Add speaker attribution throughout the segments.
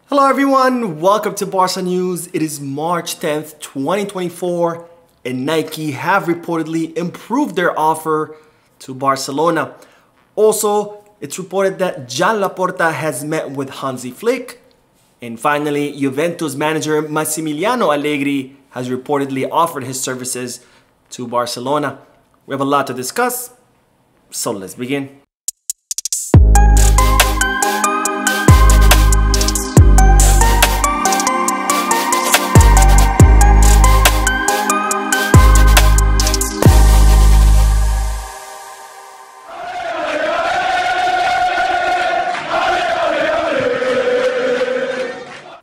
Speaker 1: Hello everyone, welcome to Barca News. It is March 10th, 2024 and Nike have reportedly improved their offer to Barcelona. Also, it's reported that Laporta has met with Hansi Flick. And finally, Juventus manager Massimiliano Allegri has reportedly offered his services to Barcelona. We have a lot to discuss, so let's begin.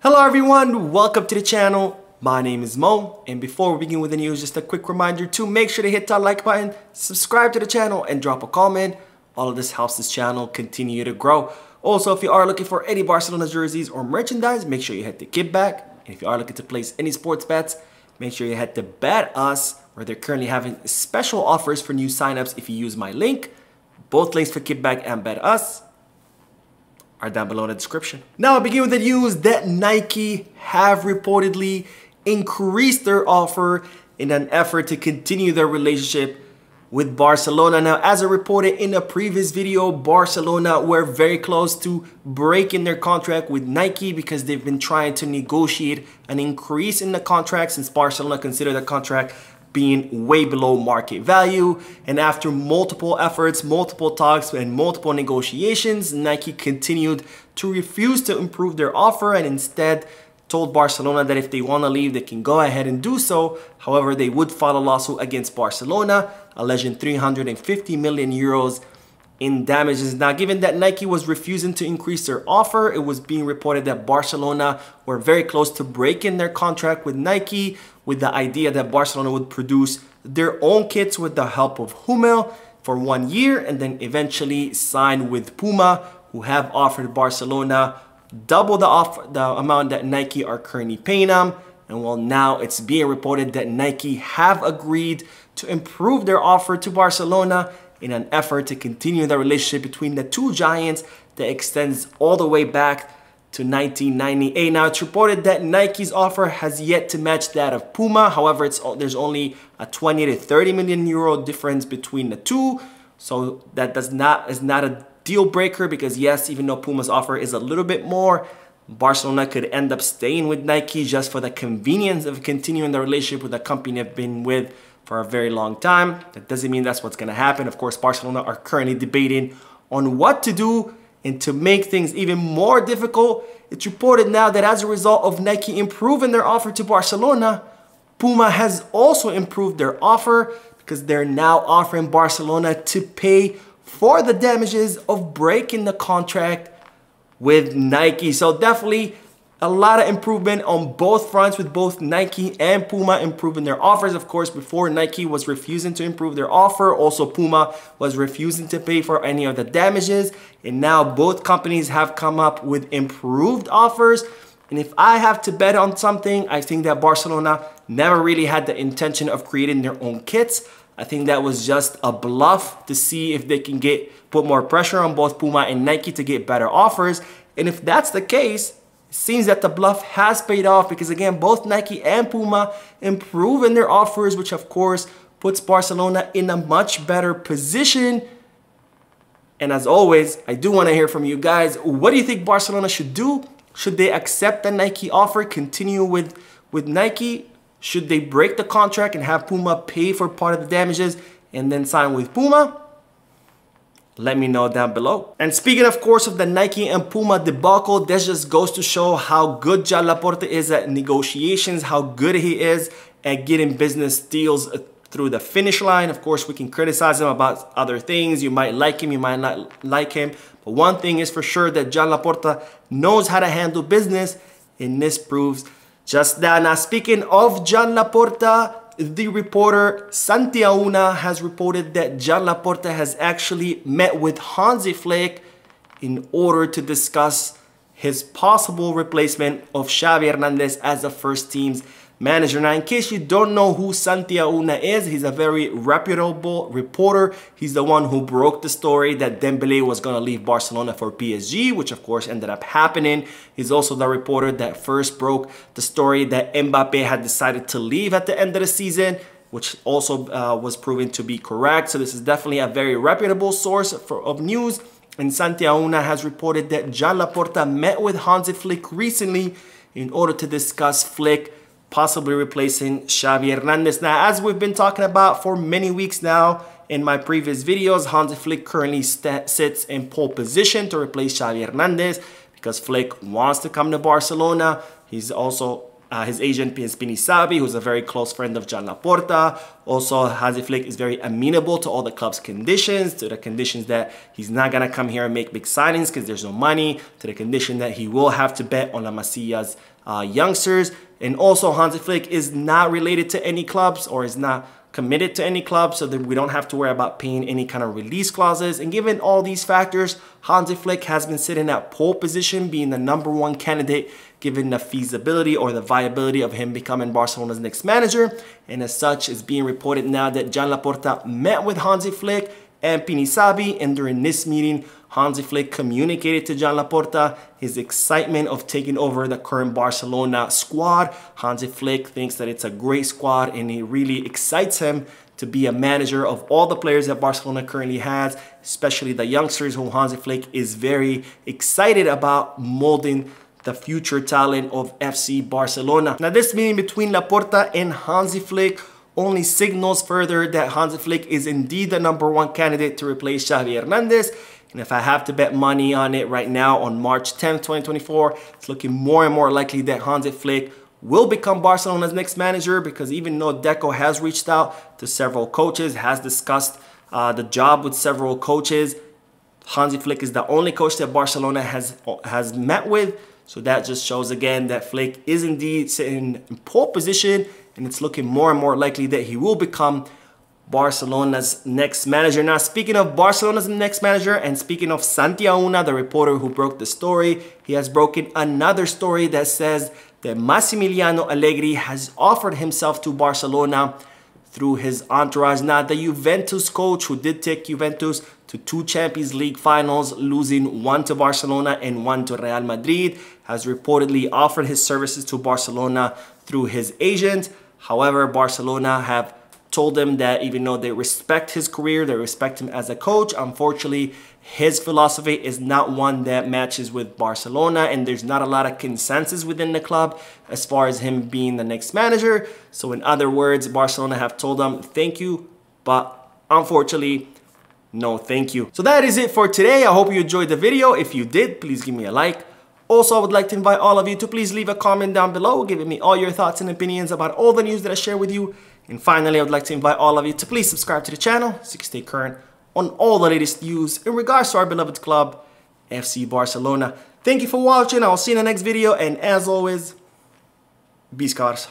Speaker 1: Hello everyone, welcome to the channel. My name is Mo, and before we begin with the news, just a quick reminder to make sure to hit that like button, subscribe to the channel, and drop a comment. All of this helps this channel continue to grow. Also, if you are looking for any Barcelona jerseys or merchandise, make sure you hit the kickback. And if you are looking to place any sports bets, make sure you head to Bet Us, where they're currently having special offers for new signups if you use my link. Both links for kickback and Bet Us are down below in the description. Now I begin with the news that Nike have reportedly increased their offer in an effort to continue their relationship with Barcelona. Now, as I reported in a previous video, Barcelona were very close to breaking their contract with Nike because they've been trying to negotiate an increase in the contract since Barcelona considered the contract being way below market value. And after multiple efforts, multiple talks, and multiple negotiations, Nike continued to refuse to improve their offer and instead told Barcelona that if they want to leave, they can go ahead and do so. However, they would file a lawsuit against Barcelona, alleging 350 million euros in damages. Now, given that Nike was refusing to increase their offer, it was being reported that Barcelona were very close to breaking their contract with Nike, with the idea that Barcelona would produce their own kits with the help of Hummel for 1 year and then eventually sign with Puma, who have offered Barcelona double the amount that Nike are currently paying them. And well, now it's being reported that Nike have agreed to improve their offer to Barcelona in an effort to continue the relationship between the two giants that extends all the way back to 1998. Now, it's reported that Nike's offer has yet to match that of Puma. However, there's only a 20 to 30 million euro difference between the two. So that is not a deal breaker because yes, even though Puma's offer is a little bit more, Barcelona could end up staying with Nike just for the convenience of continuing the relationship with a company they've been with for a very long time. That doesn't mean that's what's gonna happen. Of course, Barcelona are currently debating on what to do. And to make things even more difficult, it's reported now that as a result of Nike improving their offer to Barcelona, Puma has also improved their offer because they're now offering Barcelona to pay for the damages of breaking the contract with Nike. So definitely a lot of improvement on both fronts with both Nike and Puma improving their offers. Of course, before Nike was refusing to improve their offer. Also, Puma was refusing to pay for any of the damages. And now both companies have come up with improved offers. And if I have to bet on something, I think that Barcelona never really had the intention of creating their own kits. I think that was just a bluff to see if they can put more pressure on both Puma and Nike to get better offers. And if that's the case, seems that the bluff has paid off because again, both Nike and Puma improve in their offers, which of course puts Barcelona in a much better position. And as always, I do want to hear from you guys. What do you think Barcelona should do? Should they accept the Nike offer, continue with Nike? Should they break the contract and have Puma pay for part of the damages and then sign with Puma? Let me know down below. And speaking, of course, of the Nike and Puma debacle, this just goes to show how good Laporta is at negotiations, how good he is at getting business deals through the finish line. Of course, we can criticize him about other things. You might like him, you might not like him. But one thing is for sure that Laporta knows how to handle business, and this proves just that. Now, speaking of Laporta, the reporter Santi Auna has reported that Laporta has actually met with Hansi Flick in order to discuss his possible replacement of Xavi Hernandez as the first team's manager. Now, in case you don't know who Santi Auna is, he's a very reputable reporter. He's the one who broke the story that Dembele was going to leave Barcelona for PSG, which of course ended up happening. He's also the reporter that first broke the story that Mbappe had decided to leave at the end of the season, which also was proven to be correct. So this is definitely a very reputable source of news. And Santi Auna has reported that Joan Laporta met with Hansi Flick recently in order to discuss Flick possibly replacing Xavi Hernandez. Now, as we've been talking about for many weeks now in my previous videos, Hansi Flick currently sits in pole position to replace Xavi Hernandez because Flick wants to come to Barcelona. He's also his agent is Pini Sabi, who's a very close friend of Joan Laporta. Also, Hansi Flick is very amenable to all the club's conditions, to the conditions that he's not going to come here and make big signings because there's no money, to the condition that he will have to bet on La Masia's youngsters. And also, Hansi Flick is not related to any clubs or is not committed to any club, so that we don't have to worry about paying any kind of release clauses. And given all these factors, Hansi Flick has been sitting at pole position, being the #1 candidate given the feasibility or the viability of him becoming Barcelona's next manager. And as such, it's being reported now that Joan Laporta met with Hansi Flick and Pini Sabi, and during this meeting, Hansi Flick communicated to Joan Laporta his excitement of taking over the current Barcelona squad. Hansi Flick thinks that it's a great squad and it really excites him to be a manager of all the players that Barcelona currently has, especially the youngsters who Hansi Flick is very excited about molding the future talent of FC Barcelona. Now, this meeting between Laporta and Hansi Flick only signals further that Hansi Flick is indeed the #1 candidate to replace Xavi Hernandez. And if I have to bet money on it right now on March 10th, 2024, it's looking more and more likely that Hansi Flick will become Barcelona's next manager, because even though Deco has reached out to several coaches, has discussed the job with several coaches, Hansi Flick is the only coach that Barcelona has met with. So that just shows again that Flick is indeed sitting in pole position, and it's looking more and more likely that he will become Barcelona's next manager. Now, speaking of Barcelona's next manager and speaking of Santi Auna, the reporter who broke the story, he has broken another story that says that Massimiliano Allegri has offered himself to Barcelona through his entourage. Now, the Juventus coach who did take Juventus to 2 Champions League finals, losing 1 to Barcelona and 1 to Real Madrid, has reportedly offered his services to Barcelona through his agent. However, Barcelona have told him that even though they respect his career, they respect him as a coach, unfortunately, his philosophy is not one that matches with Barcelona, and there's not a lot of consensus within the club as far as him being the next manager. So in other words, Barcelona have told him, thank you, but unfortunately, no thank you. So that is it for today. I hope you enjoyed the video. If you did, please give me a like. Also, I would like to invite all of you to please leave a comment down below, giving me all your thoughts and opinions about all the news that I share with you. And finally, I would like to invite all of you to please subscribe to the channel so you can stay current on all the latest news in regards to our beloved club, FC Barcelona. Thank you for watching. I will see you in the next video. And as always, be Scarsa.